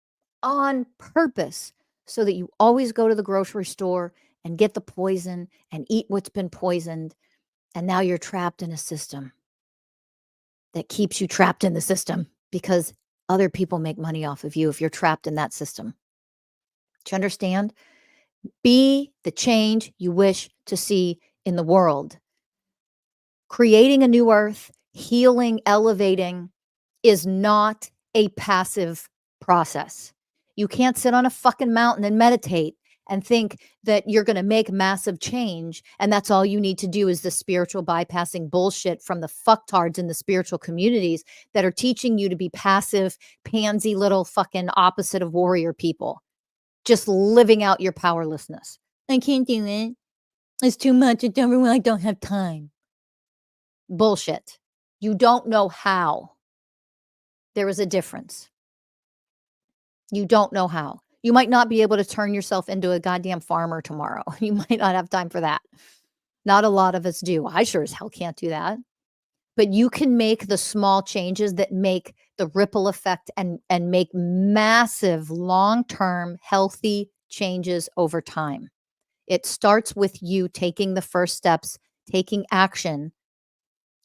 on purpose so that you always go to the grocery store and get the poison and eat what's been poisoned. And now you're trapped in a system that keeps you trapped in the system because other people make money off of you if you're trapped in that system. Do you understand? Be the change you wish to see in the world. Creating a new earth, healing, elevating is not a passive process. You can't sit on a fucking mountain and meditate and think that you're going to make massive change. And that's all you need to do is the spiritual bypassing bullshit from the fucktards in the spiritual communities that are teaching you to be passive, pansy little fucking opposite of warrior people, just living out your powerlessness. I can't do it. It's too much. It's everyone. I don't have time. Bullshit. You don't know how. There is a difference. You don't know how. You might not be able to turn yourself into a goddamn farmer tomorrow. You might not have time for that. Not a lot of us do. I sure as hell can't do that. But you can make the small changes that make the ripple effect and make massive long-term healthy changes over time. It starts with you taking the first steps, taking action,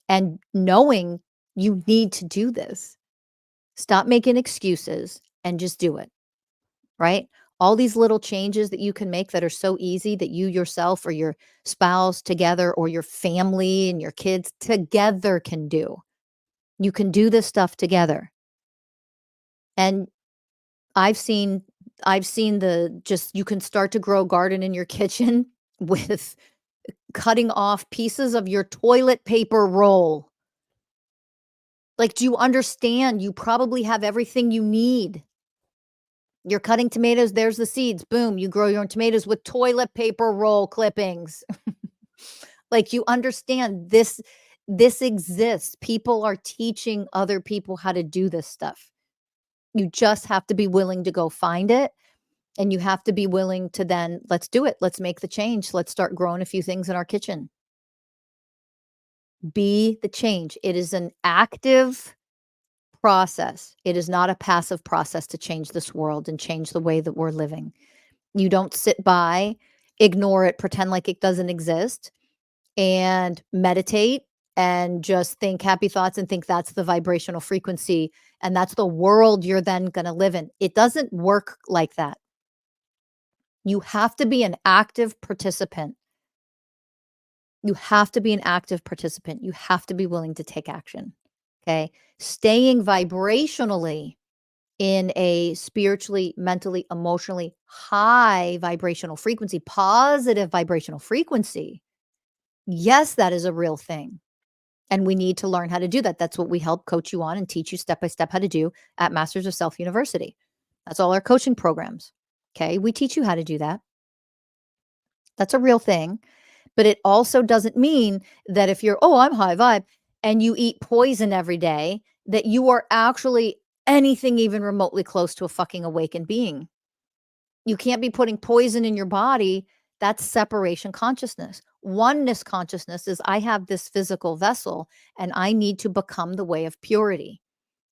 and knowing you need to do this. Stop making excuses and just do it, right? All these little changes that you can make that are so easy that you yourself or your spouse together or your family and your kids together can do. You can do this stuff together. And I've seen the just you can start to grow a garden in your kitchen with cutting off pieces of your toilet paper roll. Like, do you understand? You probably have everything you need. You're cutting tomatoes, there's the seeds. Boom, you grow your own tomatoes with toilet paper roll clippings. Like, you understand this exists. People are teaching other people how to do this stuff. You just have to be willing to go find it, and you have to be willing to then, let's do it. Let's make the change. Let's start growing a few things in our kitchen. Be the change. It is an active process. It is not a passive process to change this world and change the way that we're living. You don't sit by, ignore it, pretend like it doesn't exist, and meditate and just think happy thoughts and think that's the vibrational frequency and that's the world you're then going to live in. It doesn't work like that. You have to be an active participant. You have to be an active participant. You have to be willing to take action. Okay. Staying vibrationally in a spiritually, mentally, emotionally high vibrational frequency, positive vibrational frequency. Yes, that is a real thing. And we need to learn how to do that. That's what we help coach you on and teach you step by step how to do at Masters of Self University. That's all our coaching programs. Okay. We teach you how to do that. That's a real thing. But it also doesn't mean that if you're, oh, I'm high vibe and you eat poison every day, that you are actually anything even remotely close to a fucking awakened being. You can't be putting poison in your body. That's separation consciousness. Oneness consciousness is I have this physical vessel and I need to become the way of purity.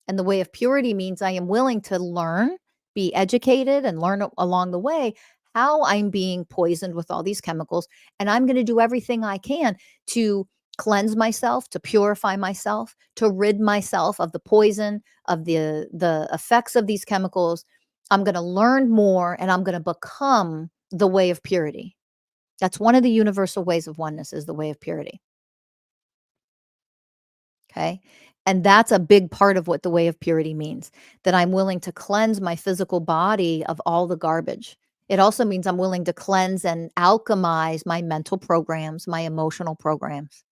And the way of purity means I am willing to learn, be educated, and learn along the way how I'm being poisoned with all these chemicals. And I'm going to do everything I can to cleanse myself, to purify myself, to rid myself of the poison, of the effects of these chemicals. I'm going to learn more and I'm going to become the way of purity. That's one of the universal ways of oneness, is the way of purity. Okay. And that's a big part of what the way of purity means, that I'm willing to cleanse my physical body of all the garbage. It also means I'm willing to cleanse and alchemize my mental programs, my emotional programs,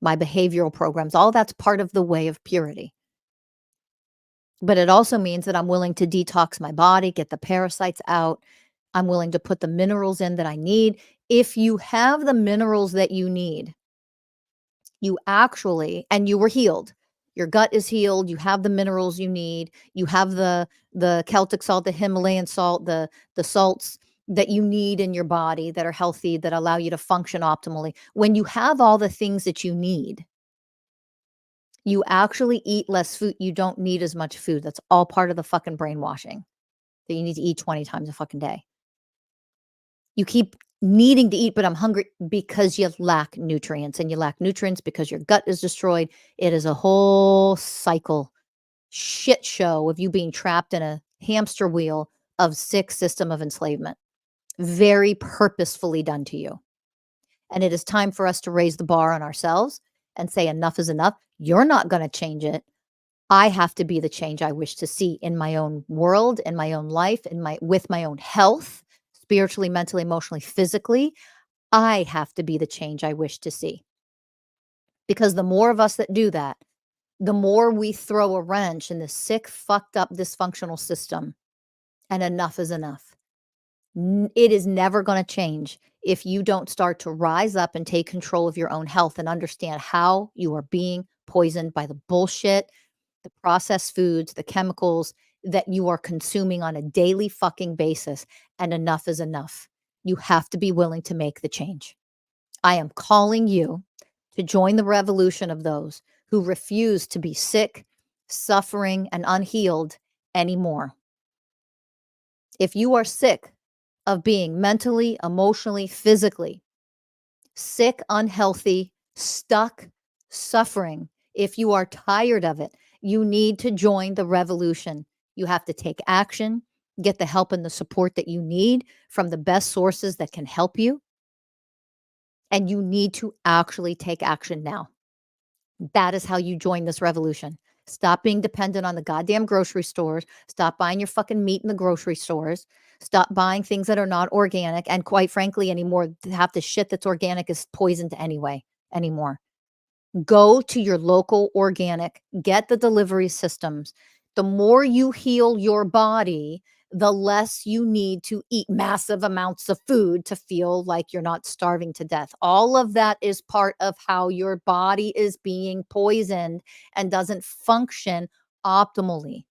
my behavioral programs. All that's part of the way of purity. But it also means that I'm willing to detox my body, get the parasites out. I'm willing to put the minerals in that I need. If you have the minerals that you need, you actually, and you were healed. Your gut is healed. You have the minerals you need. You have the Celtic salt, the Himalayan salt, the salts that you need in your body that are healthy, that allow you to function optimally. When you have all the things that you need, You actually eat less food. You don't need as much food. That's all part of the fucking brainwashing that you need to eat 20 times a fucking day. You keep needing to eat, but I'm hungry because you lack nutrients, and you lack nutrients because your gut is destroyed. It is a whole cycle shit show of you being trapped in a hamster wheel of sick system of enslavement, very purposefully done to you. And it is time for us to raise the bar on ourselves and say enough is enough. You're not going to change it. I have to be the change I wish to see in my own world, in my own life, with my own health, spiritually, mentally, emotionally, physically. I have to be the change I wish to see. Because the more of us that do that, the more we throw a wrench in this sick, fucked up, dysfunctional system, and enough is enough. It is never going to change if you don't start to rise up and take control of your own health and understand how you are being poisoned by the bullshit, the processed foods, the chemicals that you are consuming on a daily fucking basis. And enough is enough. You have to be willing to make the change. I am calling you to join the revolution of those who refuse to be sick, suffering, and unhealed anymore. If you are sick of being mentally, emotionally, physically sick, unhealthy, stuck, suffering, if you are tired of it, you need to join the revolution. You have to take action, get the help and the support that you need from the best sources that can help you. And you need to actually take action now. That is how you join this revolution. Stop being dependent on the goddamn grocery stores. Stop buying your fucking meat in the grocery stores. Stop buying things that are not organic. And quite frankly, anymore, half the shit that's organic is poisoned anyway anymore. Go to your local organic, get the delivery systems. The more you heal your body, the less you need to eat massive amounts of food to feel like you're not starving to death. All of that is part of how your body is being poisoned and doesn't function optimally.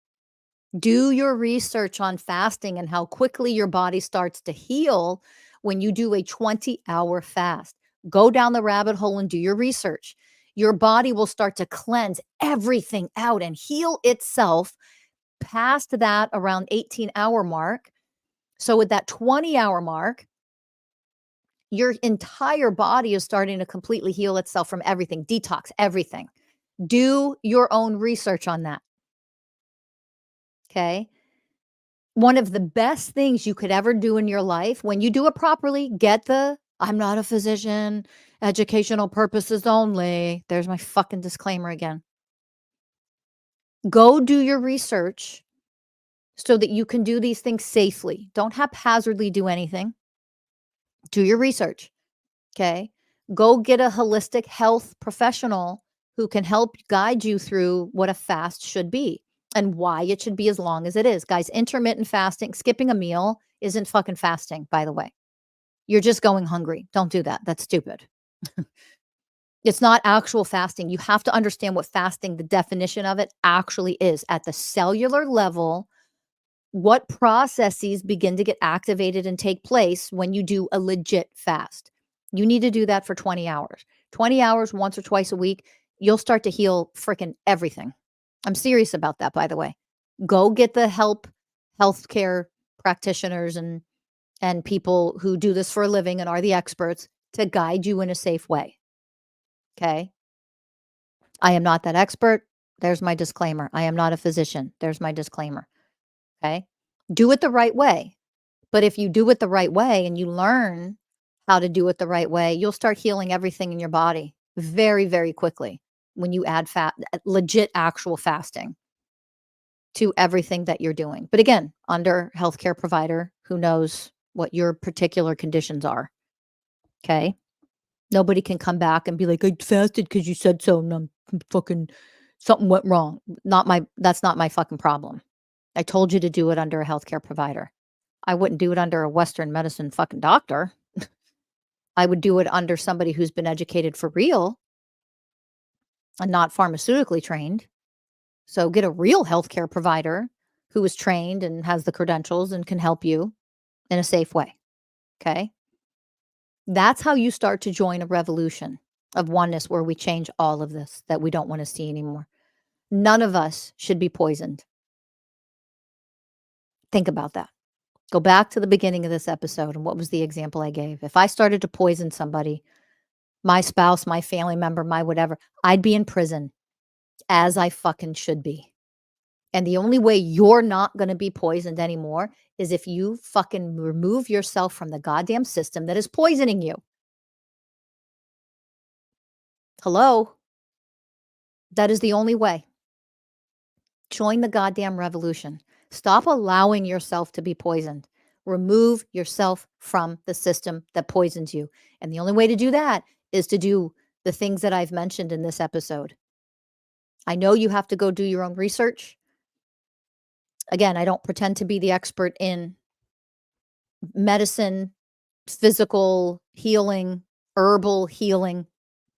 Do your research on fasting and how quickly your body starts to heal when you do a 20-hour fast. Go down the rabbit hole and do your research. Your body will start to cleanse everything out and heal itself past that around 18-hour mark. So with that 20-hour mark, your entire body is starting to completely heal itself from everything, detox everything. Do your own research on that. Okay. One of the best things you could ever do in your life, when you do it properly, I'm not a physician, educational purposes only. There's my fucking disclaimer again. Go do your research so that you can do these things safely. Don't haphazardly do anything. Do your research. Okay. Go get a holistic health professional who can help guide you through what a fast should be and why it should be as long as it is. Guys, intermittent fasting, skipping a meal isn't fucking fasting, by the way. You're just going hungry. Don't do that. That's stupid. It's not actual fasting. You have to understand what fasting, the definition of it actually is at the cellular level. What processes begin to get activated and take place when you do a legit fast? You need to do that for 20 hours. 20 hours once or twice a week, you'll start to heal freaking everything. I'm serious about that, by the way. Go get the healthcare practitioners and people who do this for a living and are the experts to guide you in a safe way. Okay? I am not that expert. There's my disclaimer. I am not a physician. There's my disclaimer. Okay? Do it the right way. But if you do it the right way and you learn how to do it the right way, you'll start healing everything in your body very, very quickly when you add legit actual fasting to everything that you're doing. But again, under healthcare provider who knows what your particular conditions are. Okay? Nobody can come back and be like, I fasted because you said so, and I'm fucking something went wrong. That's not my fucking problem. I told you to do it under a healthcare provider. I wouldn't do it under a Western medicine fucking doctor. I would do it under somebody who's been educated for real and not pharmaceutically trained. So get a real healthcare provider who is trained and has the credentials and can help you in a safe way. Okay? That's how you start to join a revolution. of oneness where we change all of this that we don't want to see anymore. None of us should be poisoned. Think about that. Go back to the beginning of this episode and what was the example I gave? If I started to poison somebody, my spouse, my family member, my whatever, I'd be in prison, as I fucking should be. And the only way you're not going to be poisoned anymore is if you fucking remove yourself from the goddamn system that is poisoning you. Hello? That is the only way. Join the goddamn revolution. Stop allowing yourself to be poisoned. Remove yourself from the system that poisons you. And the only way to do that is to do the things that I've mentioned in this episode. I know you have to go do your own research. Again, I don't pretend to be the expert in medicine, physical healing, herbal healing.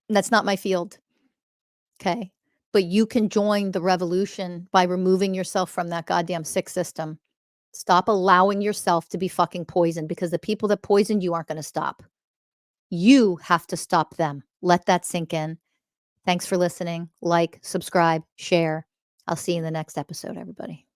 That's not my field. Okay. But you can join the revolution by removing yourself from that goddamn sick system. Stop allowing yourself to be fucking poisoned, because the people that poisoned you aren't going to stop. You have to stop them. Let that sink in. Thanks for listening. Like, subscribe, share. I'll see you in the next episode, everybody.